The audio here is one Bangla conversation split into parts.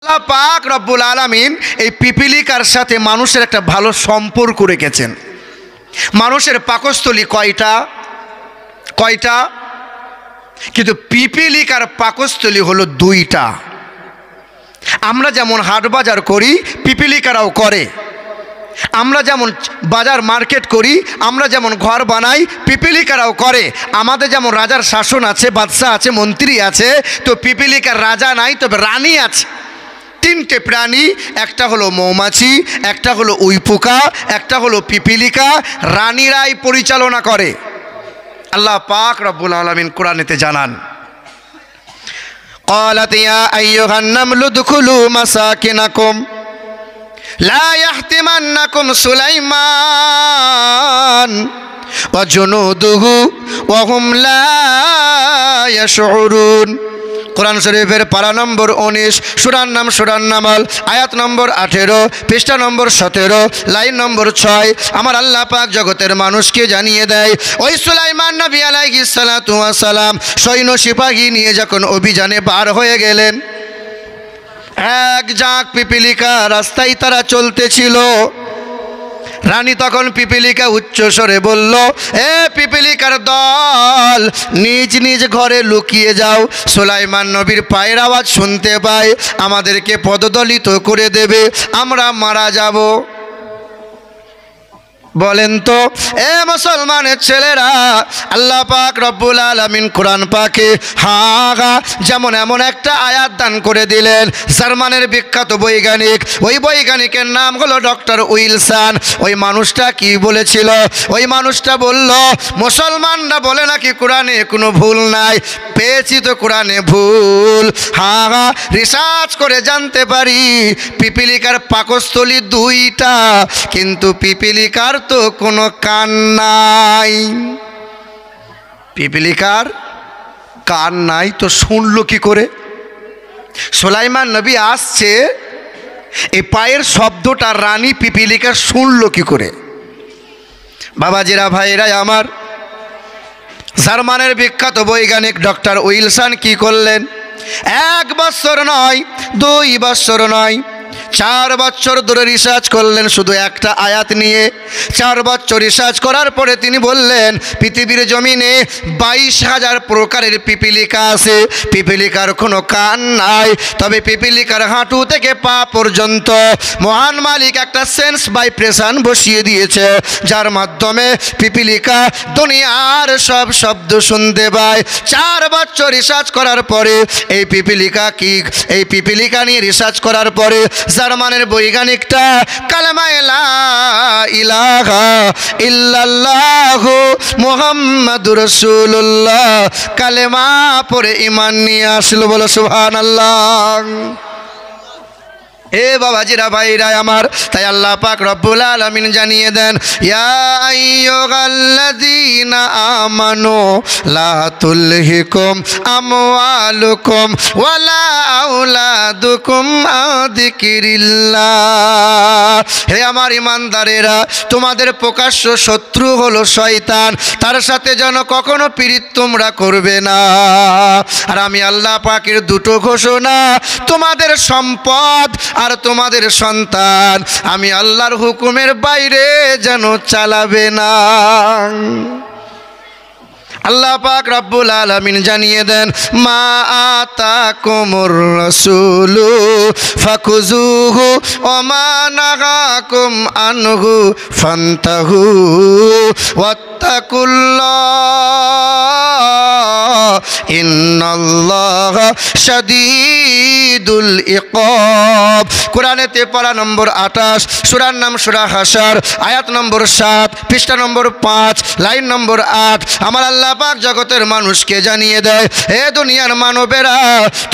আল্লাহ পাক রব্বুল আলামিন এই পিপিলিকার সাথে মানুষের একটা ভালো সম্পর্ক রেখেছেন। মানুষের পাকস্থলী কয়টা? কিন্তু পিপিলিকার পাকস্থলী হলো 2টা। আমরা যেমন হাট বাজার করি, পিপিলিকারাও করে। আমরা যেমন বাজার মার্কেট করি, আমরা যেমন ঘর বানাই, পিপিলিকারাও করে। আমাদের যেমন রাজার শাসন আছে, বাদশা আছে, মন্ত্রী আছে, তো পিপিলিকার রাজা নাই, তবে রানী আছে। 3টে প্রাণী, একটা হলো মৌমাছি, একটা হলো উইপোকা, একটা হলো পিপিলিকা। রানীরাই পরিচালনা করে। আল্লাহ পাক রব্বুল আলামিন কোরআনেতে জানান, قالت يا أيها النمل ادخلوا مساكنكم لا يحطمنكم سليمان وجنوده وهم لا يشعرون। কোরআন শরীফের পারা নম্বর 19, সূরার নাম সূরান নামল, আয়াত নম্বর 18, পৃষ্ঠা নম্বর 17, লাইন নম্বর 6। আমার আল্লাহ পাক জগতের মানুষকে জানিয়ে দেয়, ওই সুলাইমান নবী আলাইহিস সালাতু ওয়াস সালাম সৈন্য সিপাহী নিয়ে যখন অভিযানে বার হয়ে গেলেন, এক ঝাঁক পিপিলিকা রাস্তায় তারা চলতেছিল। রানী তখন পিপিলিকা উচ্চ স্বরে বলল, এ পিপিলিকার দল, নিজ নিজ ঘরে লুকিয়ে যাও। সুলাইমান নবীর পায়ের আওয়াজ শুনতে পাই, আমাদেরকে পদদলিত করে দেবে, আমরা মারা যাব। বলেন তো এ মুসলমানের ছেলেরা, আল্লাহ পাক রব্বুল আলামিন কোরআন পাকে যেমন এমন একটা আয়াত দান করে দিলেন। জার্মানের বিখ্যাত বৈজ্ঞানিক, ওই বৈজ্ঞানিকের নাম হলো ডক্টর উইলসন। ওই মানুষটা কি বলেছিল? ওই মানুষটা বলল, মুসলমানরা বলে নাকি কোরআনে কোনো ভুল নাই, পেয়েছি তো কোরআনে ভুল। রিসার্চ করে জানতে পারি পিপিলিকার পাকস্থলী 2টা, কিন্তু পিপিলিকার তো কোনো কান নাই। পিপিলিকার কান নাই, তো শুনলো কি করে? সুলাইমান নবী আসছে, এই পায়ের শব্দটা রানী পিপিলিকা শুনলো কি করে? বাবাজিরা, ভাইরা আমার, জার্মানের বিখ্যাত বৈজ্ঞানিক ডক্টর উইলসন কি করলেন? 1 বছর নয়, 2 বছর নয়, 4 বছর ধরে রিসার্চ করলেন শুধু একটা আয়াত নিয়ে। 4 বছর রিসার্চ করার পরে তিনি বললেন, পৃথিবীর জমিনে 22,000 প্রকারের পিপিলিকা আছে, পিপিলিকার কোনো কান নাই, তবে পিপিলিকার হাঁটু থেকে পা পর্যন্ত মহান মালিক একটা সেন্স ভাইব্রেশন বসিয়ে দিয়েছে, যার মাধ্যমে পিপিলিকা দুনিয়ার সব শব্দ শুনতে পায়। 4 বছর রিসার্চ করার পরে এই পিপিলিকা নিয়ে রিসার্চ করার পরে জার্মানের বৈজ্ঞানিকটা কালেমা লা ইলাহা ইল্লাল্লাহু মুহাম্মাদুর রাসূলুল্লাহ কালেমা পড়ে ঈমান নিয়ে আসলো। বলো সুবহানাল্লাহ। এ বাবাজিরা, ভাইরা আমার, তাই আল্লাহ পাক রব্বুল আলামিন জানিয়ে দেন, ইয়া আইয়ুহাল্লাযীনা আমানু লা তুলহিকুম আমওয়ালুকুম ওয়ালা আওলাদুকুম আন যিকিরিল্লাহ। হে আমার ইমানদারেরা, তোমাদের প্রকাশ্য শত্রু হলো শয়তান, তার সাথে যেন কখনো পীড়িত তোমরা করবে না। আর আমি আল্লাহ পাকের 2টো ঘোষণা, তোমাদের সম্পদ আর তোমাদের সন্তান আমি আল্লাহর হুকুমের বাইরে যেন চালাবে না। আল্লাহ পাক রব্বুল আলামিন জানিয়ে দেন, মা আতাকুমুর রাসূলু ফাকুযুহু ওয়া মা নাহাকুম আনহু ফান্তাহু ওয়াত্তাকুল্লাহ ইন্নাল্লাহা শাদীদুল ইকাব। কোরআনেতে পারা নম্বর 28, সূরার নাম সূরা হাসর, আয়াত নম্বর 7, পৃষ্ঠা নম্বর 5, লাইন নম্বর 8। আমার আল্লাহ পাক জগতের মানুষকে জানিয়ে দেয়, হে দুনিয়ার মানবেরা,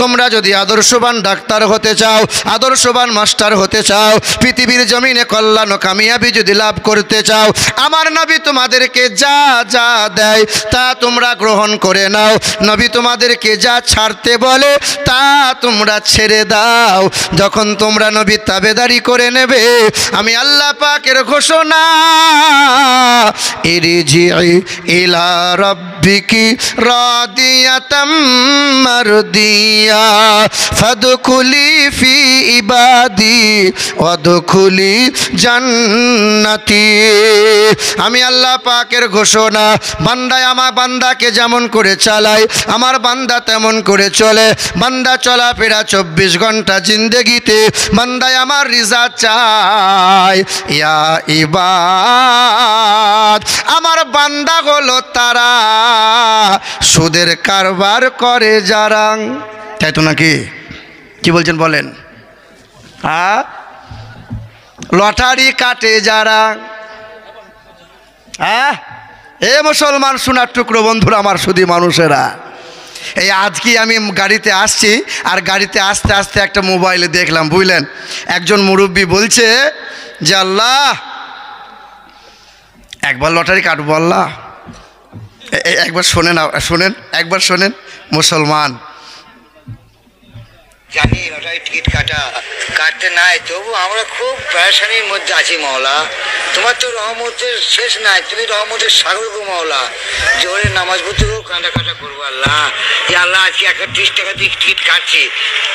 তোমরা যদি আদর্শবান ডাক্তার হতে চাও, আদর্শবান মাস্টার হতে চাও, পৃথিবীর জমিনে কল্যাণ ও কামিয়াবি যদি লাভ করতে চাও, আমার নবী তোমাদেরকে যা যা দেয় তা তোমরা গ্রহণ করে নাও। নবী তোমাদেরকে যা ছাড়তে বলে তা তোমরা ছেড়ে দাও। যখন তোমরা নবী তাবেদারি করে নেবে, আমি আল্লাহ পাকের ঘোষণা, ইরজি ইলা রাব্ব রব্বিকি রাদিয়াতাম মারদিয়া ফাদখুলি ফি ইবাদি ওয়াদখুলি জান্নাতি। আমি আল্লাহ পাকের ঘোষণা, বান্দায় আমার বান্দাকে যেমন করে চালায় আমার বান্দা তেমন করে চলে। বান্দা চলাফেরা 24 ঘন্টা জিন্দেগিতে বান্দায় আমার রিজা চায়। ইয়া ইবাদ, আমার বান্দা হলো তারা সুদের কারবার করে যারা। তাই তো নাকি? কি বলছেন বলেন? হ্যাঁ, লটারি কাটে যারা। হ্যাঁ, এ মুসলমান সোনার টুকরো বন্ধুরা, আমার শুধু মানুষেরা, এই আজকে আমি গাড়িতে আসছি, আর গাড়িতে আসতে আসতে একটা মোবাইলে দেখলাম, বুঝলেন, একজন মুরব্বী বলছে যে আল্লাহ একবার লটারি কাটবো আল্লাহ। একবার শোনেন, শোনেন, একবার শোনেন মুসলমান। জানি লটারি টিকিট কাটতে নাই, তবু আমরা খুব পেরেশানির মধ্যে আছি মাওলা। তোমার তো রহমতের শেষ নাই, তুমি রহমতের সাগর গো মাওলা। জোরে নামাজ পড়তে গো কাঁটা করবো আল্লাহ। যে আল্লাহ আজকে 31 টাকা দিয়ে টিকিট কাটছি,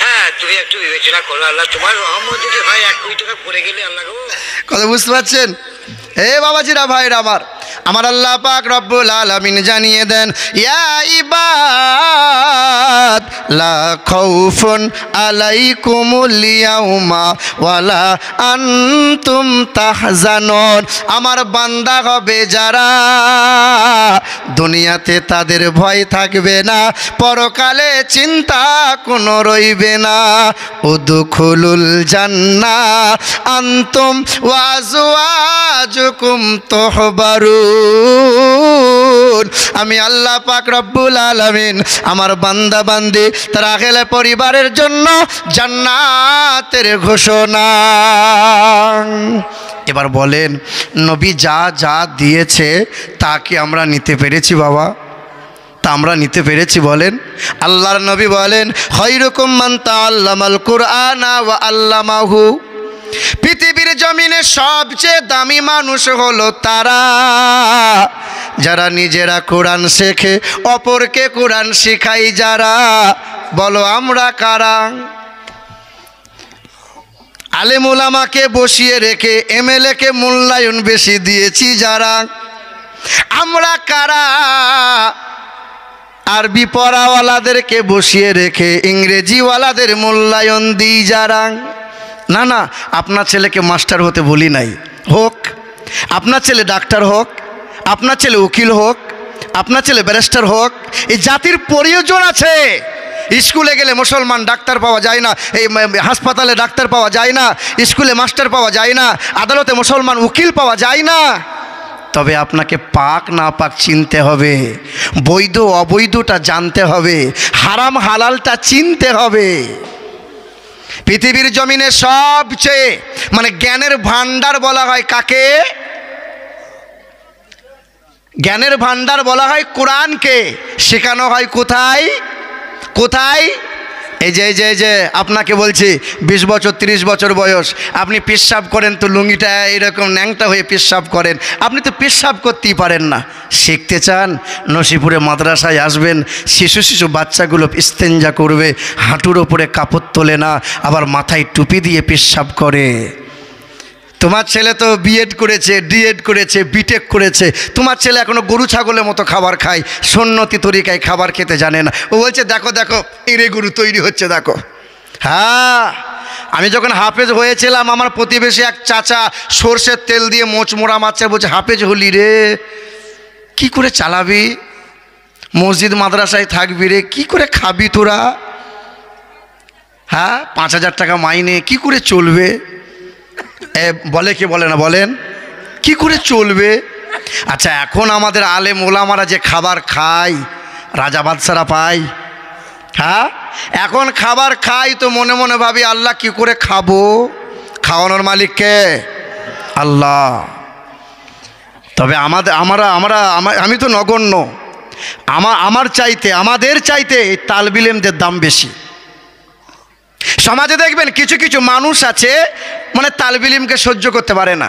হ্যাঁ তুমি একটু বিবেচনা করো আল্লাহ। তোমার রহমত যদি হয় 1 কোটি টাকা পড়ে গেলে আল্লাহ গো। কথা বুঝতে পারছেন? হে বাবাজিরা, ভাইরা আমার আল্লাহ পাক রব্বুল আলামিন জানিয়ে দেন, ইয়া ইবাদ লা খাউফুন আলাইকুমুল ইয়াউমা ওয়ালা আনতুম তাহজানুন। আমার বান্দা হবে যারা দুনিয়াতে তাদের ভয় থাকবে না, পরকালে চিন্তা কোনো রইবে না। উদখুলুল জান্নাহ আনতুম ওয়া আজওয়াজুকুম তুহবারুন। আমি আল্লাহ পাক রব্বুল আলামিন আমার বান্দা বান্দি তার আখেলে পরিবারের জন্য জান্নাতের ঘোষণা। এবার বলেন, নবী যা যা দিয়েছে তা কি আমরা নিতে পেরেছি বাবা? তা আমরা নিতে পেরেছি? বলেন। আল্লাহর নবী বলেন, খায়রুকুম মান তাআল্লামাল কুরআনা ওয়া আল্লামাহু। পৃথিবীর জমিনে সবচেয়ে দামি মানুষ হলো তারা যারা নিজেরা কোরআন শেখে, অপরকে কোরআন শেখাই যারা। বলো আমরা কারা? আলেম ওলামাকে বসিয়ে রেখে এমএলএ কে মূল্যায়ন বেশি দিয়েছি যারা। আমরা কারা? আরবি পড়াওয়ালাদেরকে বসিয়ে রেখে ইংরেজিওয়ালাদের মূল্যায়ন দিই যারা। না না, আপনার ছেলেকে মাস্টার হতে বলি নাই, হোক। আপনার ছেলে ডাক্তার হোক, আপনার ছেলে উকিল হোক, আপনার ছেলে ব্যারিস্টার হোক। এই জাতির প্রয়োজন আছে। স্কুলে গেলে মুসলমান ডাক্তার পাওয়া যায় না, এই হাসপাতালে ডাক্তার পাওয়া যায় না, স্কুলে মাস্টার পাওয়া যায় না, আদালতে মুসলমান উকিল পাওয়া যায় না। তবে আপনাকে পাক না পাক চিনতে হবে, বৈধ অবৈধটা জানতে হবে, হারাম হালালটা চিনতে হবে। পৃথিবীর জমিনে সবচেয়ে জ্ঞানের ভান্ডার বলা হয় কাকে? জ্ঞানের ভান্ডার বলা হয় কোরআনকে। শেখানো হয় কোথায়? কোথায়? এই যে আপনাকে বলছি 20 বছর 30 বছর বয়স, আপনি পেশাব করেন তো লুঙ্গিটা এরকম ন্যাংটা হয়ে পেশাব করেন, আপনি তো পেশাব করতেই পারেন না। শিখতে চান? নসিপুরে মাদ্রাসায় আসবেন, শিশু বাচ্চাগুলো ইস্তেঞ্জা করবে, হাঁটুর ওপরে কাপড় তোলে না, আবার মাথায় টুপি দিয়ে পেশাব করে। তোমার ছেলে তো বিএড করেছে, ডিএড করেছে, বিটেক করেছে, তোমার ছেলে এখনো গরু ছাগলের মতো খাবার খায়, সুন্নতি তরিকায় খাবার খেতে জানে না। ও বলছে দেখো দেখো এরে গরু তৈরি হচ্ছে দেখো। হ্যাঁ, আমি যখন হাফেজ হয়েছিলাম, আমার প্রতিবেশী এক চাচা সর্ষের তেল দিয়ে মোচমোড়া মারছে, বলছে হাফেজ হলি রে, কি করে চালাবি? মসজিদ মাদ্রাসায় থাকবি রে, কি করে খাবি তোরা? হ্যাঁ, 5000 টাকা মাইনে, কি করে চলবে? বলে কি বলে না? বলেন, কি করে চলবে? আচ্ছা, এখন আমাদের আলেম ওলামারা যে খাবার খায়, রাজা বাদশারা পায়। হ্যাঁ, এখন খাবার খাই তো মনে মনে ভাবি আল্লাহ কি করে খাবো? খাওয়ানোর মালিক কে? আল্লাহ। তবে আমি তো নগণ্য, আমাদের চাইতে তালবিলেমদের দাম বেশি। সমাজে দেখবেন কিছু কিছু মানুষ আছে তালবিলিমকে সহ্য করতে পারে না।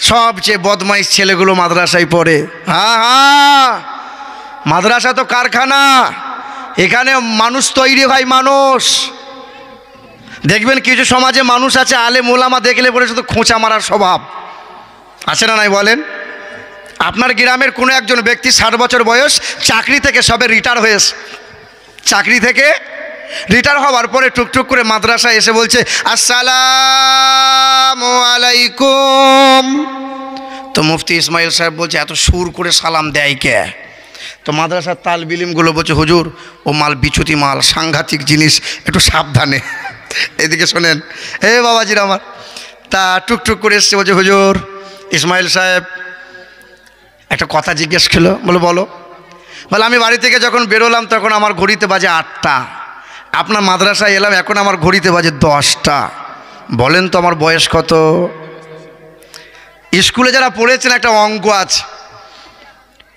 সবচেয়ে বদমাইশ ছেলেগুলো মাদ্রাসায় পড়ে। হ্যাঁ, মাদ্রাসা তো কারখানা, এখানে মানুষ তৈরি হয়, মানুষ। দেখবেন কিছু সমাজে মানুষ আছে আলেম ওলামা দেখলে পরে শুধু খোঁচা মারার স্বভাব আছে না নাই বলেন? আপনার গ্রামের কোনো একজন ব্যক্তি 60 বছর বয়স, চাকরি থেকে সবে রিটায়ার হয়েছে, চাকরি থেকে রিটায়ার হওয়ার পরে টুকটুক করে মাদ্রাসায় এসে বলছে আসসালামু আলাইকুম। তো মুফতি ইসমাইল সাহেব বলছে এত সুর করে সালাম দেয় কে? তো মাদ্রাসার তালবিলিমগুলো বলছে হুজুর ও মাল বিচুতি মাল, সাংঘাতিক জিনিস, একটু সাবধানে। এদিকে শোনেন, হে বাবাজির আমার, তা টুকটুক করে এসছে, বলছে হুজুর ইসমাইল সাহেব একটা কথা জিজ্ঞেস করলো। বলো বলো। বলে আমি বাড়ি থেকে যখন বেরোলাম তখন আমার ঘড়িতে বাজে 8টা, আপনার মাদ্রাসায় এলাম এখন আমার ঘড়িতে বাজে 10টা, বলেন তো আমার বয়স কত? স্কুলে যারা পড়েছেন একটা অঙ্ক আছে,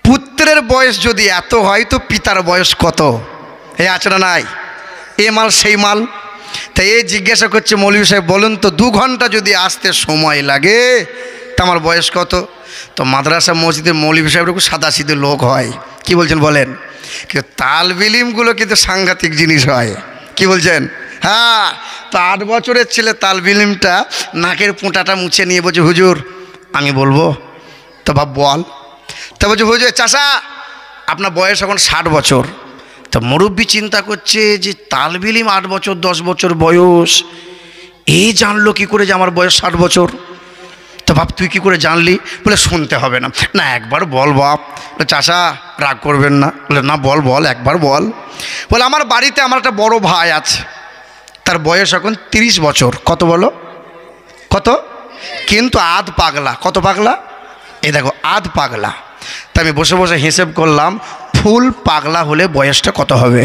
পুত্রের বয়স যদি এত হয় তো পিতার বয়স কত? এই আছে না নাই? এ মাল সেই মাল। তাই এই জিজ্ঞাসা করছে মৌলভী সাহেব বলুন তো 2 ঘন্টা যদি আসতে সময় লাগে তা আমার বয়স কত? তো মাদ্রাসা মসজিদের মৌলভী সাহেব খুব সাদাসিধে লোক হয়, কি বলছেন বলেন? কিন্তু তালবিলিমগুলো কিন্তু সাংঘাতিক জিনিস হয়, কি বলছেন? হ্যাঁ, তো 8 বছরের ছেলে তালবিলিমটা নাকের পোঁটাটা মুছে নিয়ে বলছে হুজুর আমি বলবো। তো বাপ বল। তা বলছে হুজুর চাচা আপনার বয়স এখন 60 বছর। তা মুরব্বী চিন্তা করছে যে তালবিলিম 8 বছর 10 বছর বয়স, এই জানলো কি করে যে আমার বয়স 60 বছর? তো বাপ তুই কি করে জানলি? বলে শুনতে হবে না, না একবার বল বাপ। বলে চাচা রাগ করবেন না। বলে না বল বল একবার বল। বলে আমার বাড়িতে আমার একটা বড় ভাই আছে, তার বয়স এখন 30 বছর। কত বলো? কত? কিন্তু আধ পাগলা। কত পাগলা? এই দেখো আধ পাগলা। তা আমি বসে বসে হিসেব করলাম, ফুল পাগলা হলে বয়সটা কত হবে?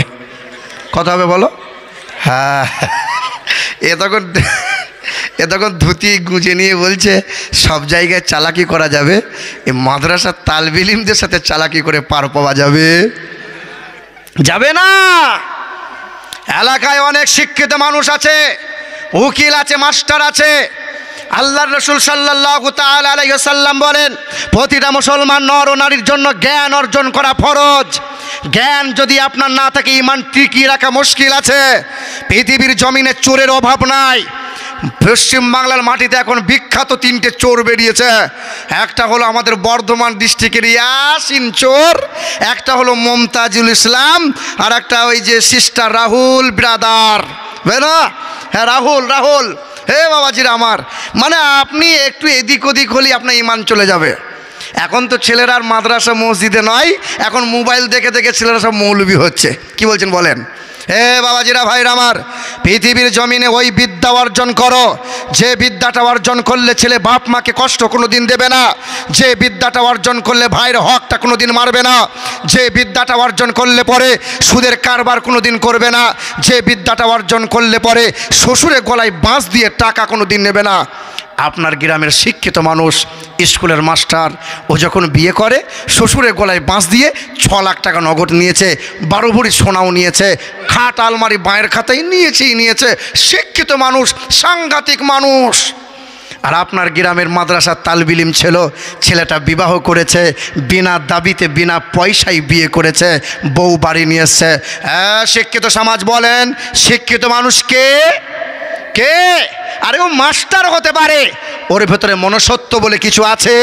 কত হবে বলো? হ্যাঁ, এ তখন ধুতি গুঁজে নিয়ে বলছে সব জায়গায় চালাকি করা যাবে, এই মাদ্রাসার তালবিলিমদের সাথে চালাকি করে পার পাওয়া যাবে? যাবে না। এলাকায় অনেক শিক্ষিত মানুষ আছে, উকিল আছে, মাস্টার আছে। আল্লাহর রাসূল সাল্লাল্লাহু তাআলা আলাইহি ওয়াসাল্লাম বলেন প্রতিটা মুসলমান নর ও নারীর জন্য জ্ঞান অর্জন করা ফরজ। জ্ঞান যদি আপনার না থাকে ঈমান টিকিয়ে রাখা মুশকিল আছে। পৃথিবীর জমিনে চোরের অভাব নাই। পশ্চিম বাংলার মাটিতে এখন বিখ্যাত 3টে চোর বেরিয়েছে। একটা হলো আমাদের বর্ধমান ডিস্ট্রিক্টের ইয়াসিন চোর, একটা হলো মমতাজুল ইসলাম, আর একটা ওই যে সিস্টার রাহুল ব্রাদার, না? হ্যাঁ রাহুল। হে বাবাজিরা আমার, মানে আপনি একটু এদিক ওদিক হলেই আপনার ঈমান চলে যাবে। এখন তো ছেলেরা আর মাদ্রাসা মসজিদে নয়, এখন মোবাইল দেখে দেখে ছেলেরা সব মৌলবি হচ্ছে, কি বলছেন বলেন? হে বাবাজিরা ভাইরা আমার, পৃথিবীর জমিনে ওই বিদ্যা অর্জন করো যে বিদ্যাটা অর্জন করলে ছেলে বাপ মাকে কষ্ট কোনো দিন দেবে না, যে বিদ্যাটা অর্জন করলে ভাইয়ের হকটা কোনো দিন মারবে না, যে বিদ্যাটা অর্জন করলে পরে সুদের কারবার কোনো দিন করবে না, যে বিদ্যাটা অর্জন করলে পরে শ্বশুরের গলায় বাঁশ দিয়ে টাকা কোনো দিন নেবে না। আপনার গ্রামের শিক্ষিত মানুষ স্কুলের মাস্টার, ও যখন বিয়ে করে শ্বশুরের গলায় বাঁশ দিয়ে 6 লাখ টাকা নগদ নিয়েছে, 12 ভরি সোনাও নিয়েছে, খাট আলমারি বাঁয়ের খাতায় নিয়েছে। শিক্ষিত মানুষ, সাংঘাতিক মানুষ। আর আপনার গ্রামের মাদ্রাসার তালবিলিম ছেলেটা বিবাহ করেছে, বিনা দাবিতে বিনা পয়সায় বিয়ে করেছে, বউ বাড়ি নিয়ে এসছে। হ্যাঁ, শিক্ষিত সমাজ বলেন শিক্ষিত মানুষ কে? আরে ও মাস্টার হতে পারে, ওর ভেতরে মনুষ্যত্ব বলে কিছু আছে।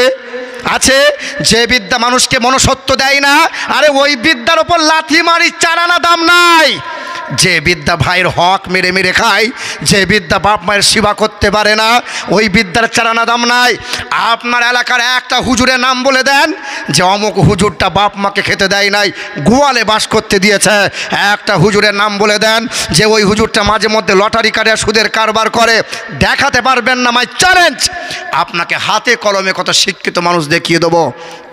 যে বিদ্যা মানুষকে মনুষ্যত্ব দেয় না, আরে ওই বিদ্যার ওপর লাথি মারি 4 আনা দাম নাই। যে বিদ্যা ভাইয়ের হক মেরে মেরে খায়, যে বিদ্যা বাপ মায়ের সেবা করতে পারে না, ওই বিদ্যার 4 আনা দাম নাই। আপনার এলাকার একটা হুজুরের নাম বলে দেন যে অমুক হুজুরটা বাপ মাকে খেতে দেয় নাই, গোয়ালে বাস করতে দিয়েছে। একটা হুজুরের নাম বলে দেন যে ওই হুজুরটা মাঝে মধ্যে লটারি কাটে, সুদের কারবার করে। দেখাতে পারবেন না? My challenge. আপনাকে হাতে কলমে কত শিক্ষিত মানুষ দেখিয়ে দেবো,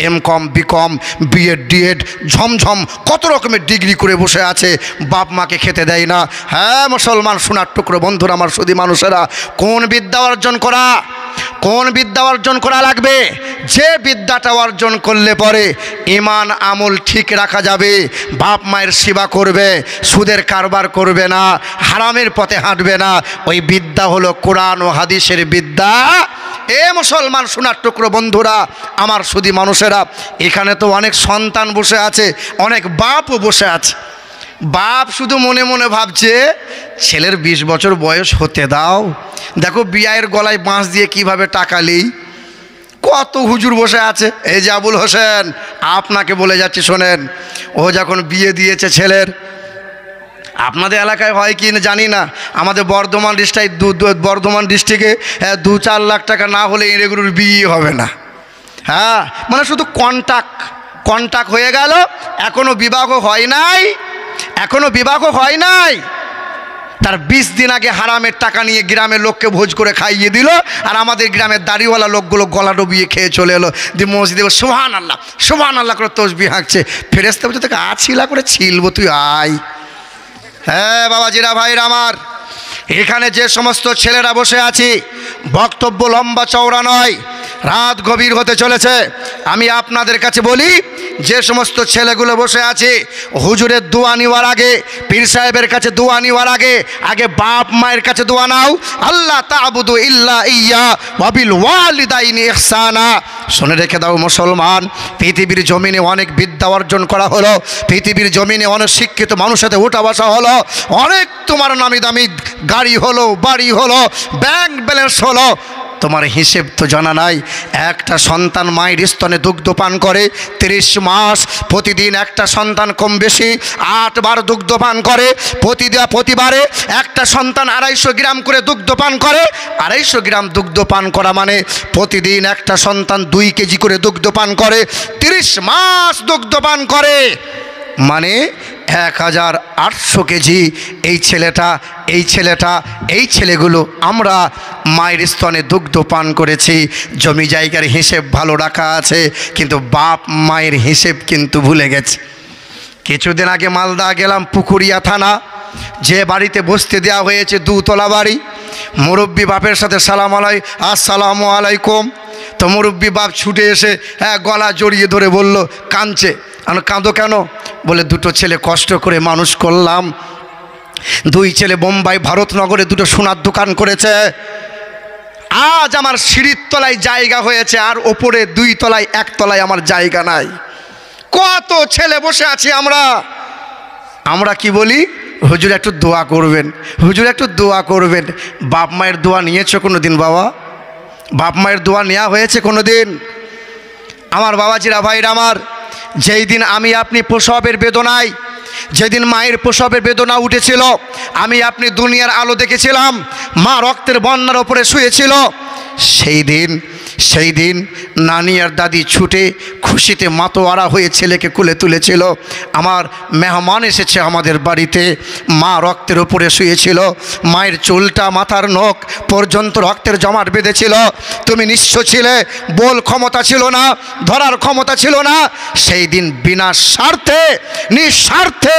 এমকম বিকম বিএড ডিএড ঝমঝম কত রকমের ডিগ্রি করে বসে আছে, বাপ মাকে খেতে দেয় না। হ্যাঁ মুসলমান সোনার টুকরো বন্ধুরা আমার, সুধী মানুষেরা, কোন বিদ্যা অর্জন করা লাগবে? যে বিদ্যাটা অর্জন করলে পরে ঈমান আমল ঠিক রাখা যাবে, বাপ মায়ের সেবা করবে, সুদের কারবার করবে না, হারামের পথে হাঁটবে না, ওই বিদ্যা হলো কোরআন ও হাদিসের বিদ্যা। এ মুসলমান সোনার টুকরো বন্ধুরা, আমার শুধু মানুষেরা, এখানে তো অনেক সন্তান বসে আছে, অনেক বাপও বসে আছে। বাপ শুধু মনে মনে ভাবছে ছেলের 20 বছর বয়স হতে দাও, দেখো বিয়ের গলায় বাঁশ দিয়ে কিভাবে টাকা নেই। কত হুজুর বসে আছে। এই যে আবুল হোসেন, আপনাকে বলে যাচ্ছি শোনেন, ও যখন বিয়ে দিয়েছে ছেলের, আপনাদের এলাকায় হয় কি না জানি না, আমাদের বর্ধমান ডিস্ট্রিক্টে 2-4 লাখ টাকা না হলে এগুলোর বিয়ে হবে না। হ্যাঁ, মানে শুধু কন্টাক্ট হয়ে গেল, এখনো বিবাহ হয় নাই। তার 20 দিন আগে হারামের টাকা নিয়ে গ্রামের লোককে ভোজ করে খাইয়ে দিল, আর আমাদের গ্রামের দাড়িওয়ালা লোকগুলো গলা ডুবিয়ে খেয়ে চলে এলো। দিয়ে মসজিদে সুবহানাল্লাহ করে তসবিহ হাঁকছে। ফেরেশতা বলছে তোকে আছিলা করে ছিলবো, তুই আয়। হ্যাঁ বাবাজিরা, ভাইরা আমার, এখানে যে সমস্ত ছেলেরা বসে আছি, বক্তব্য লম্বা চওড়া নয়, রাত গভীর হতে চলেছে। আমি আপনাদের কাছে বলি, যে সমস্ত ছেলেগুলো বসে আছে, হুজুরের দোয়া নেওয়ার আগে, পীর সাহেবের কাছে দোয়া নেওয়ার আগে বাপ মায়ের কাছে দোয়া নাও। আল্লাহ তা'বুদু ইল্লা ইয়্যা ওয়া বিল ওয়ালিদাইনি ইহসানা। শুনে রেখে দাও মুসলমান, পৃথিবীর জমিনে অনেক বিদ্যা অর্জন করা হলো, পৃথিবীর জমিনে অনেক শিক্ষিত মানুষের সাথে উঠা বসা হলো, অনেক তোমার নামি দামি গাড়ি হলো, বাড়ি হলো, ব্যাংক ব্যালেন্স হলো, তোমার হিসেব তো জানা নাই। একটা সন্তান মায়ের স্তনে দুগ্ধ পান করে 30 মাস, প্রতিদিন একটা সন্তান কম বেশি 8 বার দুগ্ধ পান করে। প্রতিবারে একটা সন্তান 250 গ্রাম করে দুগ্ধ পান করে। 250 গ্রাম দুগ্ধ পান করা মানে প্রতিদিন একটা সন্তান 2 কেজি করে দুগ্ধ পান করে। 30 মাস দুগ্ধ পান করে মানে 1800 কেজি। এই ছেলেগুলো আমরা মায়ের স্তনে দুগ্ধ পান করেছি। জমি জায়গার হিসেব ভালো রাখা আছে, কিন্তু বাপ মায়ের হিসেব কিন্তু ভুলে গেছে। কিছুদিন আগে মালদা গেলাম, পুকুরিয়া থানা, যে বাড়িতে বসতে দেওয়া হয়েছে 2 তলা বাড়ি। মুরব্বী বাপের সাথে আসসালামু আলাইকুম। তো মুরব্বী বাপ ছুটে এসে গলা জড়িয়ে ধরে বলল, কাঁদছে। কাঁদো কেন? বলে 2টো ছেলে কষ্ট করে মানুষ করলাম, 2 ছেলে বোম্বাই ভারতনগরে 2টো সোনার দোকান করেছে। আজ আমার সিঁড়ির তলায় জায়গা হয়েছে, আর ওপরে 2 তলায় 1 তলায় আমার জায়গা নাই। কত ছেলে বসে আছি আমরা কি বলি? হুজুর একটু দোয়া করবেন, হুজুর একটু দোয়া করবেন। বাপ মায়ের দোয়া নিয়েছো কোনো দিন? বাবা, বাপ মায়ের দোয়া নেওয়া হয়েছে কোনো দিন? আমার বাবাজিরা, ভাইরা আমার, যেই দিন আমি আপনি প্রসবের বেদনায়, যেদিন মায়ের প্রসবের বেদনা উঠেছিল, আমি আপনি দুনিয়ার আলো দেখেছিলাম, মা রক্তের বন্যার ওপরে শুয়েছিল, সেই দিন নানি আর দাদি ছুটে খুশিতে মাতোয়ারা হয়ে ছেলেকে কোলে তুলেছিল। আমার মেহমান এসেছে আমাদের বাড়িতে, মা রক্তের উপরে শুয়েছিল, মায়ের চুলটা মাথার নখ পর্যন্ত রক্তের জমাট বেঁধেছিল। তুমি নিঃস্ব ছিলে, বল ক্ষমতা ছিল না, ধরার ক্ষমতা ছিল না। সেই দিন বিনা স্বার্থে, নিঃস্বার্থে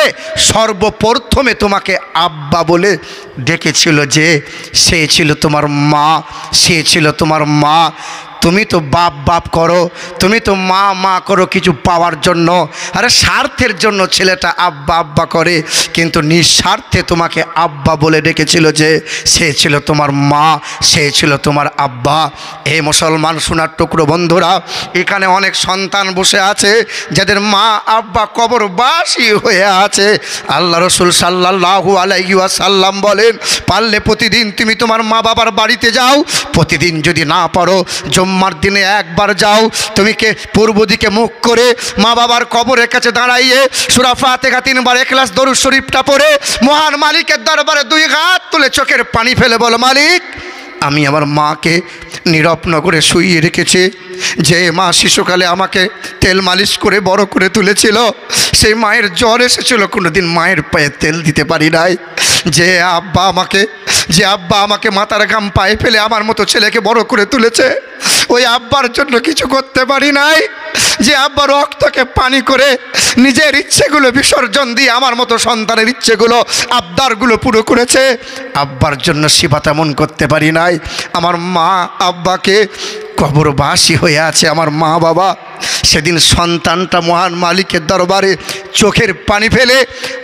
সর্বপ্রথমে তোমাকে আব্বা বলে ডেকেছিল, যে সে ছিল তোমার মা, সে ছিল তোমার মা। তুমি তো বাপ করো, তুমি তো মা করো কিছু পাওয়ার জন্য, আরে স্বার্থের জন্য ছেলেটা আব্বা করে, কিন্তু নিঃস্বার্থে তোমাকে আব্বা বলে ডেকেছিল, যে সে ছিল তোমার মা, সে ছিল তোমার আব্বা। এই মুসলমান সোনার টুকরো বন্ধুরা, এখানে অনেক সন্তান বসে আছে যাদের মা আব্বা কবরবাসী হয়ে আছে। আল্লাহ রসুল সাল্লাল্লাহু আলাইহি ওয়াসাল্লাম বলেন, পারলে প্রতিদিন তুমি তোমার মা বাবার বাড়িতে যাও, প্রতিদিন যদি না পারো জুম্মার দিনে একবার যাও। তুমি পূর্ব দিকে মুখ করে মা বাবার কবরের কাছে দাঁড়াইয়ে সূরা ফাতিহা 3 বার, ইখলাস দরুদ শরীফটা পড়ে মহান মালিকের দরবারে 2 হাত তুলে চোখের পানি ফেলে বলো, মালিক, আমি আমার মাকে নীরব করে শুইয়ে রেখেছি। যে মা শিশুকালে আমাকে তেল মালিশ করে বড় করে তুলেছিল, সেই মায়ের জ্বর এসেছিল, কোনোদিন মায়ের পায়ে তেল দিতে পারি নাই। যে আব্বা আমাকে মাথার ঘাম পায়ে ফেলে আমার মতো ছেলেকে বড় করে তুলেছে, ওই আব্বার জন্য কিছু করতে পারি নাই। যে আব্বা রক্তকে পানি করে নিজের ইচ্ছেগুলো বিসর্জন দিয়ে আমার মতো সন্তানের ইচ্ছেগুলো, আবদারগুলো পুরো করেছে, আব্বার জন্য সেবা তেমন করতে পারি নাই। আমার মা আব্বাকে কবরবাসী হয়ে আছে আমার মা বাবা। সেদিন সন্তানটা মহান মালিকের দরবারে চোখের পানি ফেলে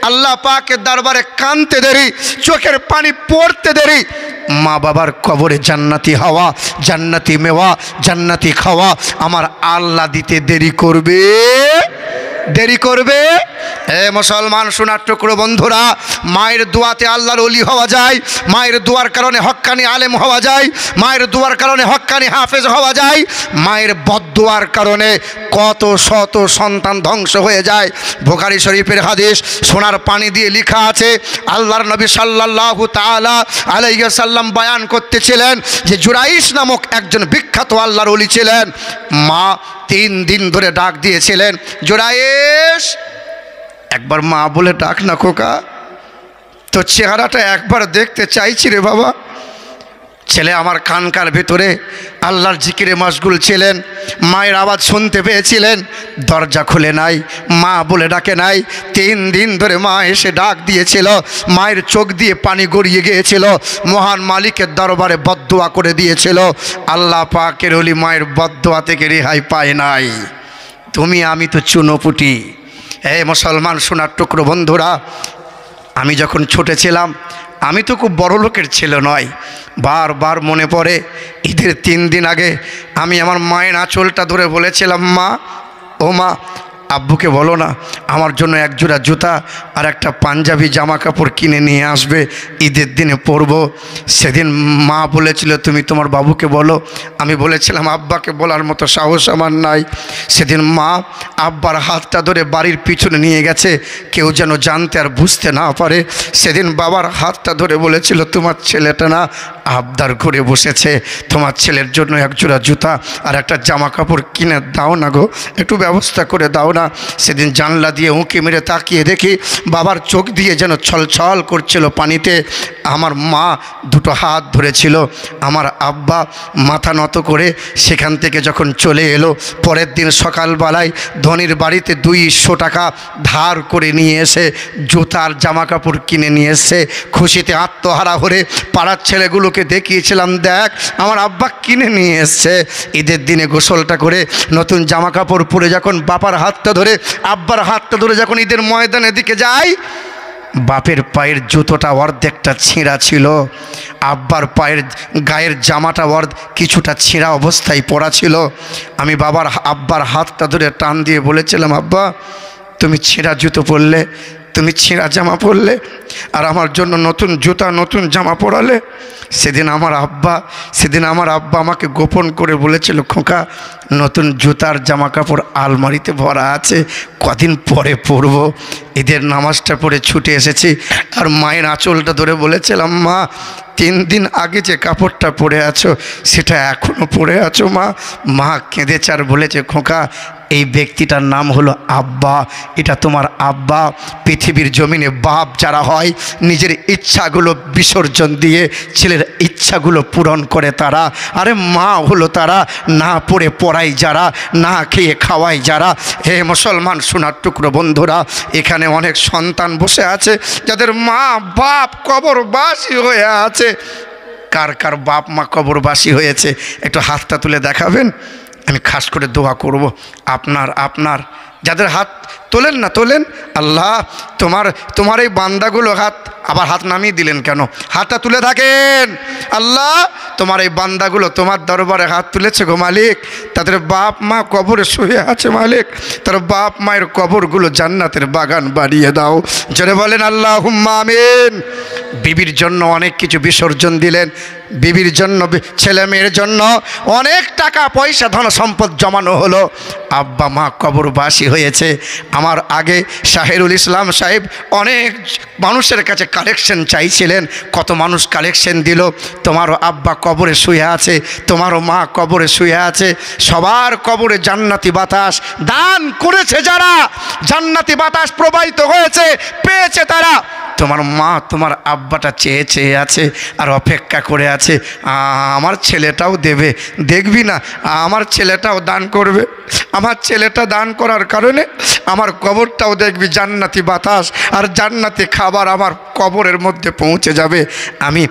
আল্লাহ পাকের দরবারে কাঁদতে দেরি, চোখের পানি পড়তে দেরি, মা বাবার কবরে জান্নাতি হাওয়া, জান্নাতি মেওয়া, জান্নাতি খাওয়া আমার আল্লাহ দিতে দেরি করবে? দেরি করবে? হে মুসলমান সোনার টুকরো বন্ধুরা, মায়ের দোয়াতে আল্লাহর ওলি হওয়া যায়, মায়ের দোয়ার কারণে হক্কানি আলেম হওয়া যায়, মায়ের দোয়ার কারণে হক্কানি হাফেজ হওয়া যায়, মায়ের বদদোয়ার কারণে কত শত সন্তান ধ্বংস হয়ে যায়। বুখারী শরীফের হাদিস সোনার পানি দিয়ে লেখা আছে, আল্লাহর নবী সাল্লাল্লাহু তাআলা আলাইহি সাল্লাম বয়ান করতেছিলেন যে জুরাইশ নামক একজন বিখ্যাত আল্লাহর ওলি ছিলেন। মা 3 দিন ধরে ডাক দিয়েছিলেন, জুরাইশ একবার মা বলে ডাক না খোকা, তোর চেহারাটা একবার দেখতে চাইছি রে বাবা। ছেলে আমার কানকার ভেতরে আল্লাহর জিকিরে মশগুল ছিলেন, মায়ের আওয়াজ শুনতে পেয়েছিলেন, দরজা খুলে নাই, মা বলে ডাকে নাই। 3 দিন ধরে মা এসে ডাক দিয়েছিল, মায়ের চোখ দিয়ে পানি গড়িয়ে গিয়েছিল, মহান মালিকের দরবারে বদদোয়া করে দিয়েছিল। আল্লাহ পাকের ওলি মায়ের বদদোয়া থেকে রেহাই পায় নাই। তুমি আমি তো চুনোপুটি। হে মুসলমান সোনার টুকরো বন্ধুরা, আমি যখন ছোট ছিলাম, আমি তো খুব বড় লোকের ছেলে নয়। বারবার মনে পড়ে ঈদের 3 দিন আগে আমি আমার মায়ের আঁচলটা ধরে বলেছিলাম, মা ও মা, আব্বুকে বলো না আমার জন্য এক জোড়া জুতা আর একটা পাঞ্জাবি জামা কাপড় কিনে নিয়ে আসবে, ঈদের দিনে পরবো। সেদিন মা বলেছিল তুমি তোমার বাবুকে বলো। আমি বলেছিলাম আব্বাকে বলার মতো সাহস আমার নাই। সেদিন মা আব্বার হাতটা ধরে বাড়ির পিছনে নিয়ে গেছে, কেউ যেন জানতে আর বুঝতে না পারে। সেদিন বাবার হাতটা ধরে বলেছিল তোমার ছেলেটা না আবদার করে বসেছে, তোমার ছেলের জন্য এক জোড়া জুতা আর একটা জামা কাপড় কিনে দাও না গো, একটু ব্যবস্থা করে দাও না। সেদিন জানলা দিয়ে উঁকি মেরে তাকিয়ে দেখি বাবার চোখ দিয়ে যেন ছলছল করছিল পানিতে। আমার মা দুটো হাত ধরেছিল, আমার আব্বা মাথা নত করে সেখান থেকে যখন চলে এলো, পরের দিন সকালবেলায় ধনির বাড়িতে 200 টাকা ধার করে নিয়ে এসে জুতার জামা কাপড় কিনে নিয়ে এসে খুশিতে আত্মহারা হয়ে পাড়ার ছেলেগুলোকে দেখিয়েছিলাম, দেখ আমার আব্বা কিনে নিয়ে এসছে। ঈদের দিনে গোসলটা করে নতুন জামা কাপড় পরে যখন বাবার হাতটা ধরে আব্বার হাতটা ধরে যখন ঈদের ময়দানের দিকে যাই, বাপের পায়ের জুতোটা অর্ধেকটা ছিঁড়া ছিল, আব্বার পায়ের গায়ের জামাটা কিছুটা ছিঁড়া অবস্থায় পরা ছিল। আমি আব্বার হাতটা ধরে টান দিয়ে বলেছিলাম, আব্বা তুমি ছিঁড়া জুতো পরলে, তুমি ছিঁড়া জামা পরলে, আর আমার জন্য নতুন জুতা নতুন জামা পরালে। সেদিন আমার আব্বা আমাকে গোপন করে বলেছিল, খোকা নতুন জুতার জামা কাপড় আলমারিতে ভরা আছে, কদিন পরে পরবো। ঈদের নামাজটা পড়ে ছুটে এসেছি, আর মায়ের আঁচলটা ধরে বলেছিলাম, মা 3 দিন আগে যে কাপড়টা পরে আছো সেটা এখনও পরে আছো মা। মা কেঁদেছে আর বলেছে, খোকা এই ব্যক্তিটার নাম হলো আব্বা, এটা তোমার আব্বা। পৃথিবীর জমিনে বাপ যারা হয় নিজের ইচ্ছাগুলো বিসর্জন দিয়ে ছেলের ইচ্ছাগুলো পূরণ করে তারা। আরে মা হলো তারা না পড়ে পড়াই যারা, না খেয়ে খাওয়াই যারা। হে মুসলমান সোনার টুকরো বন্ধুরা, এখানে অনেক সন্তান বসে আছে যাদের মা বাপ কবরবাসী হয়ে আছে। কার কার বাপ মা কবরবাসী হয়েছে একটু হাতটা তুলে দেখাবেন, আমি খাস করে দোয়া করব। আপনার যাদের হাত তোলেন না তোলেন, আল্লাহ তোমার এই বান্দাগুলো আবার হাত নামিয়ে দিলেন কেন? হাতটা তুলে থাকেন। আল্লাহ তোমার এই বান্দাগুলো তোমার দরবারে হাত তুলেছে গো মালিক, তাদের বাপ মা কবরে শুয়ে আছে মালিক, তার বাপ মায়ের কবরগুলো জান্নাতের বাগান বাড়িয়ে দাও। জোরে বলেন আল্লাহুম্মা আমিন। বিবির জন্য অনেক কিছু বিসর্জন দিলেন, বিবির জন্য ছেলে মেয়ের জন্য অনেক টাকা পয়সা ধন সম্পদ জমানো হলো, আব্বা মা কবরবাসী হয়েছে। আমার আগে শাহেরুল ইসলাম সাহেব অনেক মানুষের কাছে কালেকশন চাইছিলেন, কত মানুষ কালেকশন দিল। তোমারও আব্বা কবরে শুয়ে আছে, তোমারও মা কবরে শুয়ে আছে, সবার কবরে জান্নাতি বাতাস দান করেছে যারা, জান্নাতি বাতাস প্রবাহিত হয়েছে পেয়েছে তারা। তোমার মা তোমার আব্বাটা চেয়ে চেয়ে আছে আর অপেক্ষা করে আছে, আমার ছেলেটাও দেবে, দেখবি না আমার ছেলেটাও দান করবে, আমার ছেলেটা দান করার কারণে আমার কবরটাও দেখবি জান্নাতি বাতাস আর জান্নাতি খাবার আমার কবরের মধ্যে পৌঁছে যাবে। আমি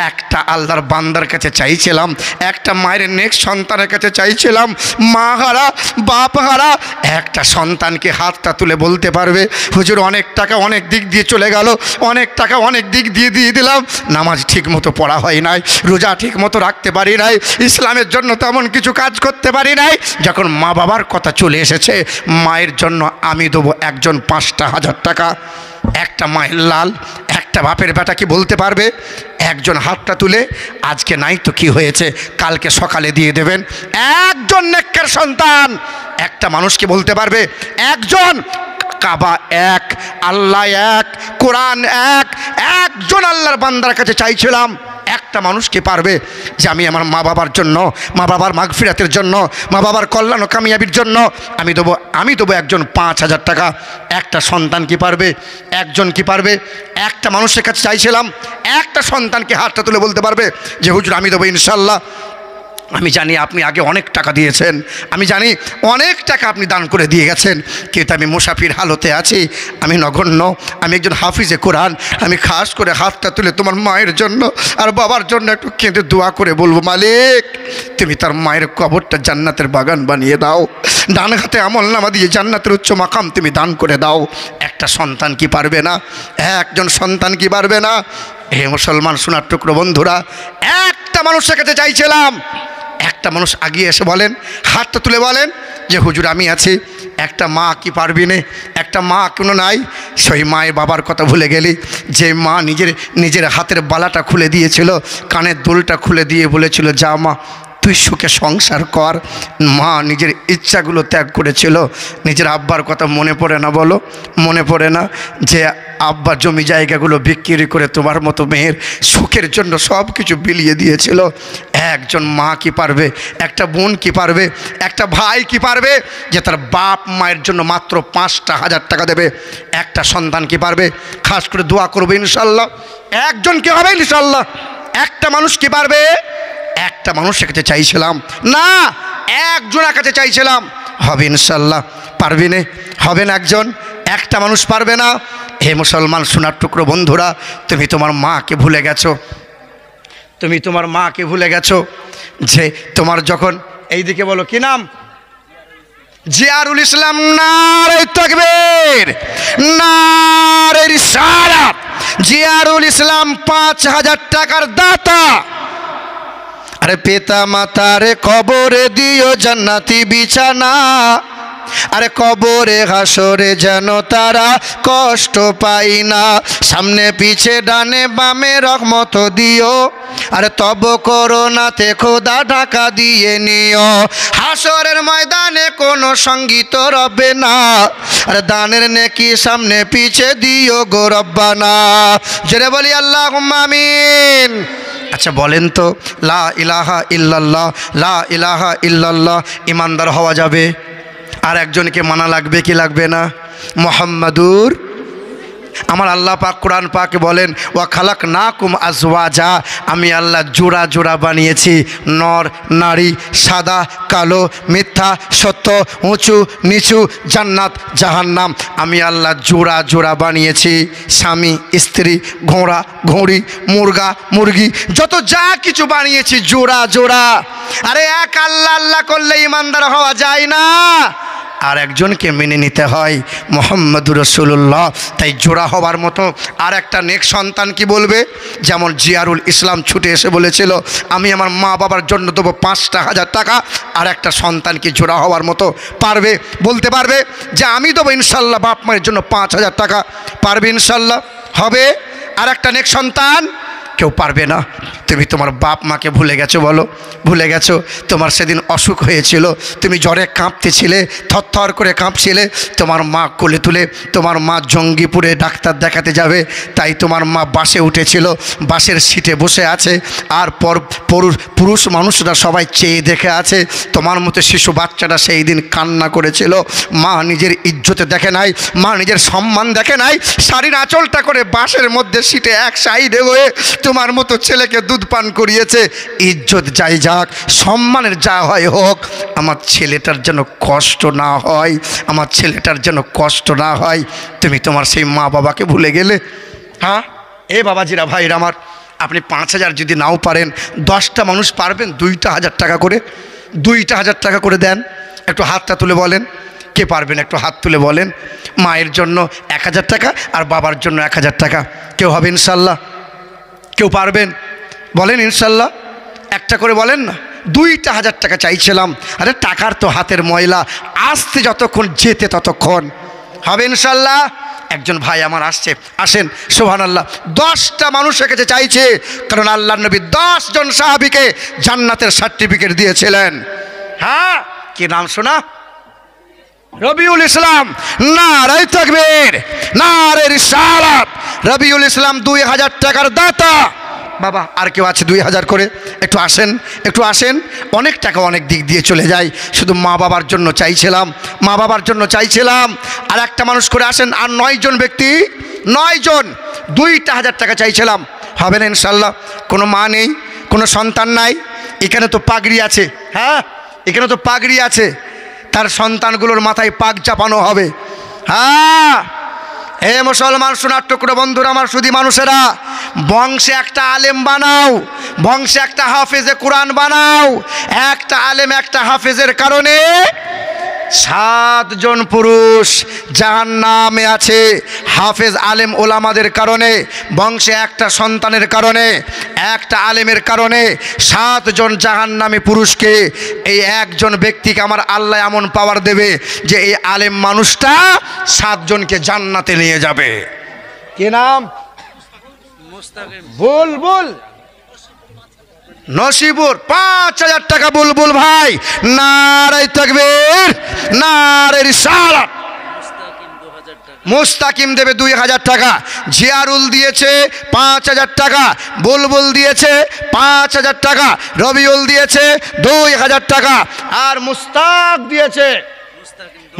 একটা আল্লাহর বান্দার কাছে চাইছিলাম, একটা মায়ের নেক্সট সন্তানের কাছে চাইছিলাম, মা হারা বাপ হারা একটা সন্তানকে হাতটা তুলে বলতে পারবে হুজুর অনেক টাকা অনেক দিক দিয়ে চলে গেল, অনেক টাকা অনেক দিক দিয়ে দিলাম, নামাজ ঠিক মতো পড়া হয় নাই, রোজা ঠিক মতো রাখতে পারি নাই, ইসলামের জন্য তেমন কিছু কাজ করতে পারি নাই। যখন মা বাবার কথা চলে এসেছে, মায়ের জন্য আমি দেবো একজন 5,000 টাকা। একটা মায়ের লাল, একটা বাপের বেটা কি বলতে পারবে? একজন হাতটা তুলে, আজকে নাই তো কি হয়েছে, কালকে সকালে দিয়ে দেবেন। একজন নেককার সন্তান একটা মানুষকে বলতে পারবে? একজন। কাবা এক, আল্লাহ এক, কোরআন এক, একজন আল্লাহর বান্দার কাছে চাইছিলাম, একটা মানুষকে পারবে যে আমি আমার মা বাবার জন্য, মা বাবার মাগফিরাতের জন্য, মা বাবার কল্যাণ ও কামিয়াবির জন্য আমি দেবো একজন 5,000 টাকা। একটা সন্তান কি পারবে? একজন কি পারবে? একটা মানুষের কাছে চাইছিলাম, একটা সন্তানকে হাতটা তুলে বলতে পারবে যে হুজুর আমি দেবো ইনশাল্লাহ। আমি জানি আপনি আগে অনেক টাকা দিয়েছেন, আমি জানি অনেক টাকা আপনি দান করে দিয়ে গেছেন, কিন্তু আমি মুসাফির হালতে আছি, আমি নগণ্য, আমি একজন হাফিজে কোরআন, আমি খাস করে হাতটা তুলে তোমার মায়ের জন্য আর বাবার জন্য একটু কেঁদে দোয়া করে বলবো, মালিক তুমি তার মায়ের কবরটা জান্নাতের বাগান বানিয়ে দাও, ডান হাতে আমলনামা দিয়ে জান্নাতের উচ্চ মাকাম তুমি দান করে দাও। একটা সন্তান কি পারবে না? একজন সন্তান কি পারবে না? হে মুসলমান সোনার টুকরো বন্ধুরা, একটা মানুষের কাছে চাইছিলাম, একটা মানুষ আগিয়ে এসে বলেন, হাতটা তুলে বলেন যে হুজুর আমি আছি। একটা মা কি পারবি নে? একটা মা কোনো নাই? সেই মায়ের বাবার কথা ভুলে গেলি, যে মা নিজের হাতের বালাটা খুলে দিয়েছিল, কানের দুলটা খুলে দিয়ে বলেছিল যা মা তুই সুখে সংসার কর। মা নিজের ইচ্ছাগুলো ত্যাগ করেছিল। নিজের আব্বার কথা মনে পড়ে না? বলো, মনে পড়ে না? যে আব্বা জমি জায়গাগুলো বিক্রি করে তোমার মতো মেয়ের সুখের জন্য সব কিছু বিলিয়ে দিয়েছিল। একজন মা কি পারবে? একটা বোন কি পারবে? একটা ভাই কি পারবে যে তার বাপ মায়ের জন্য মাত্র 5,000 টাকা দেবে? একটা সন্তান কি পারবে? খাস করে দোয়া করবে ইনশাল্লাহ। একজন কি হবে ইনশাল্লাহ? একটা মানুষ কি পারবে? একটা মানুষের কাছে চাইছিলাম না, একজনের কাছে চাইছিলাম, হবে ইনশাল্লাহ। পারবি না? হবে না? একজন, একটা মানুষ পারবে না? হে মুসলমান সোনার টুকরো বন্ধুরা, তুমি তোমার মাকে ভুলে গেছো, তুমি তোমার মাকে ভুলে গেছো। যে তোমার যখন এইদিকে বলো কি নাম? জিয়ারুল ইসলাম, নারে তাকবীর, নারে রিসালাত। জিয়ারুল ইসলাম 5,000 টাকার দাতা। আরে পিতা মাতারে কবরে দিও জান্নাতি বিছানা, আরে কবরে হাসরে যেন তারা কষ্ট পাই না, সামনে পিছে ডানে বামে রহমত দিও, আরে তব করোনাতে খোদা ঢাকা দিয়ে নিও, হাসরের ময়দানে কোনো সঙ্গীত রবে না, আরে দানের নেকি সামনে পিছে দিও গো রব্বানা। জোরে বলি আল্লাহুম্মা আমিন। আচ্ছা বলেন তো, লা ইলাহা ইল্লাল্লাহ, লা ইলাহা ইল্লাল্লাহ ইমানদার হওয়া যাবে? আর একজনকে মানা লাগবে কি লাগবে না? মুহাম্মাদুর, আমার আল্লাহ পাক কোরআন পাকে বলেন ওয়া খালাকনাকুম আজওয়াজা, আমি আল্লাহ জোড়া জোড়া বানিয়েছি, নর নারী, সাদা কালো, মিথ্যা সত্য, উঁচু নিচু, জান্নাত জাহান্নাম, আমি আল্লাহ জোড়া জোড়া বানিয়েছি। স্বামী স্ত্রী, ঘোড়া ঘোড়ি, মুরগা মুরগি, যত যা কিছু বানিয়েছি জোড়া জোড়া। আরে এক আল্লাহ আল্লাহ করলে ইমানদার হওয়া যায় না, আর একজনকে মেনে নিতে হয়, মুহাম্মদুর রাসূলুল্লাহ। তাই জোড়া হবার মতো আর একটা নেক সন্তান কি বলবে? যেমন জিয়ারুল ইসলাম ছুটে এসে বলেছিল আমি আমার মা বাবার জন্য দেবো 5,000 টাকা, আর একটা সন্তান কি জোড়া হওয়ার মতো পারবে? বলতে পারবে যে আমি দেবো ইনশাল্লাহ বাপ মায়ের জন্য 5,000 টাকা? পারবে ইনশাল্লাহ? হবে? আর একটা নেক সন্তান? কেউ পারবে না। তুমি তোমার বাপ মাকে ভুলে গেছো? বলো, ভুলে গেছো? তোমার সেদিন অসুখ হয়েছিল, তুমি জ্বরে কাঁপতেছিলে, থরথর করে কাঁপছিলে, তোমার মা কোলে তুলে, তোমার মা জঙ্গিপুরে ডাক্তার দেখাতে যাবে, তাই তোমার মা বাসে উঠেছিল, বাসের সিটে বসে আছে, আর পুরুষ মানুষরা সবাই চেয়ে দেখে আছে, তোমার মতো শিশু বাচ্চাটা সেই দিন কান্না করেছিল। মা নিজের ইজ্জতে দেখে নাই, মা নিজের সম্মান দেখে নাই, শাড়ির আঁচলটা করে বাসের মধ্যে সিটে এক সাইডে হয়ে তোমার মতো ছেলেকে দুধ পান করিয়েছে, ইজ্জত যাই যাক, সম্মানের যা হয় হোক, আমার ছেলেটার যেন কষ্ট না হয়, আমার ছেলেটার যেন কষ্ট না হয়। তুমি তোমার সেই মা বাবাকে ভুলে গেলে। হ্যাঁ এ বাবাজিরা ভাইরা আমার, আপনি 5,000 যদি নাও পারেন, 10টা মানুষ পারবেন 2টা 1,000 টাকা করে, 2টা 1,000 টাকা করে দেন। একটু হাতটা তুলে বলেন কে পারবেন, একটু হাত তুলে বলেন। মায়ের জন্য 1,000 টাকা আর বাবার জন্য 1,000 টাকা। কেউ হবে ইনশাল্লাহ? কেউ পারবেন? বলেন ইনশাল্লাহ। একটা করে বলেন না। 2টা 1,000 টাকা চাইছিলাম। আরে টাকার তো হাতের ময়লা, আসতে যতক্ষণ যেতে ততক্ষণ। হবে ইনশাল্লাহ? একজন ভাই আমার আসছে, আসেন। সুবহানাল্লাহ, 10টা মানুষ এসেছে চাইছে, কারণ আল্লাহর নবী 10 জন সাহাবীকে জান্নাতের সার্টিফিকেট দিয়েছিলেন। হ্যাঁ, কি নাম শোনা? রবিউল ইসলাম। নারে তাকবীর, নারে রিসালাত। রবিউল ইসলাম 2,000 টাকার দাতা। বাবা আর কেউ আছে 2,000 করে? একটু আসেন, একটু আসেন। অনেক টাকা অনেক দিক দিয়ে চলে যায়, শুধু মা বাবার জন্য চাইছিলাম, মা বাবার জন্য চাইছিলাম। আর একটা মানুষ করে আসেন। আর 9 জন ব্যক্তি, 9 জন, 2টা 1,000 টাকা চাইছিলাম। হবে না ইনশাল্লাহ? কোনো মা নেই, কোনো সন্তান নাই? এখানে তো পাগড়ি আছে। হ্যাঁ, এখানে তো পাগড়ি আছে, তার সন্তানগুলোর মাথায় পাগ চাপানো হবে। হ্যাঁ, হে মুসলমান সোনার টুকরো বন্ধুরা আমার, শুধু মানুষেরা, বংশে একটা আলেম বানাও, বংশে একটা হাফেজে কোরআন বানাও। একটা আলেম একটা হাফেজের কারণে 7 জন পুরুষ জাহান্নামে আছে। হাফেজ আলেম ওলামাদের কারণে, বংশে একটা সন্তানের কারণে, একটা আলেমের কারণে 7 জন জাহান্নামী পুরুষকে, এই একজন ব্যক্তিকে আমার আল্লাহ এমন পাওয়ার দেবে যে এই আলেম মানুষটা 7 জনকে জান্নাতে নিয়ে যাবে। কি নাম? বুলবুল নসিপুর। 5,000 টাকা বুলবুল ভাই। নারে তাকবীর, নারে রিসালাত। মুস্তাকিম দেবে 2,000 টাকা। জিয়ারুল দিয়েছে 5,000 টাকা। বুলবুল দিয়েছে 5,000 টাকা। রবিউল দিয়েছে 2,000 টাকা। আর মুস্তাক দিয়েছে,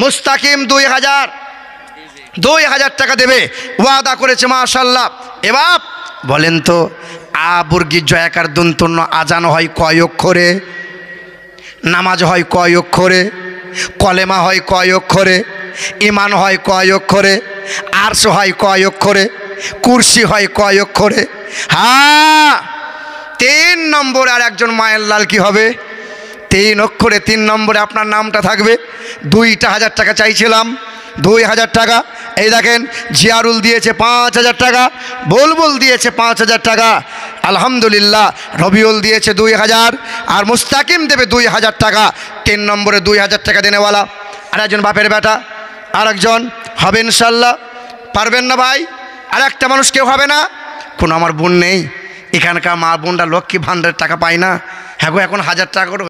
মুস্তাকিম 2,000 টাকা দেবে, ওয়াদা করেছে। মাশাআল্লাহ। এবার বলেন তো, আবুর্গি জয়াকার দন্তন্য আজান হয় কয় অক্ষরে? নামাজ হয় কয় অক্ষরে? কলেমা হয় কয় অক্ষরে? ইমান হয় কয় অক্ষরে? আরশ হয় কয় অক্ষরে? কুরসি হয় কয় অক্ষরে? হ্যাঁ, 3 নম্বরে আর একজন মায়ের লাল কি হবে? 3 অক্ষরে 3 নম্বরে আপনার নামটা থাকবে। 2টা 1,000 টাকা চাইছিলাম, 2,000 টাকা। এই দেখেন, জিয়ারুল দিয়েছে 5,000 টাকা, বুলবুল দিয়েছে 5,000 টাকা। আলহামদুলিল্লাহ। রবিউল দিয়েছে 2,000 আর মুস্তাকিম দেবে 2,000 টাকা। 3 নম্বরে 2,000 টাকা দেনেওয়ালা আর একজন বাপের বেটা, আর একজন হবে ইনশাল্লাহ? পারবেন না ভাই? আর একটা মানুষ কেউ হবে না? কোনো আমার বোন নেই এখানকার? মা বোনরা লক্ষ্মী ভাণ্ডারের টাকা পায় না? হ্যাঁ গো, এখন 1,000 টাকা করে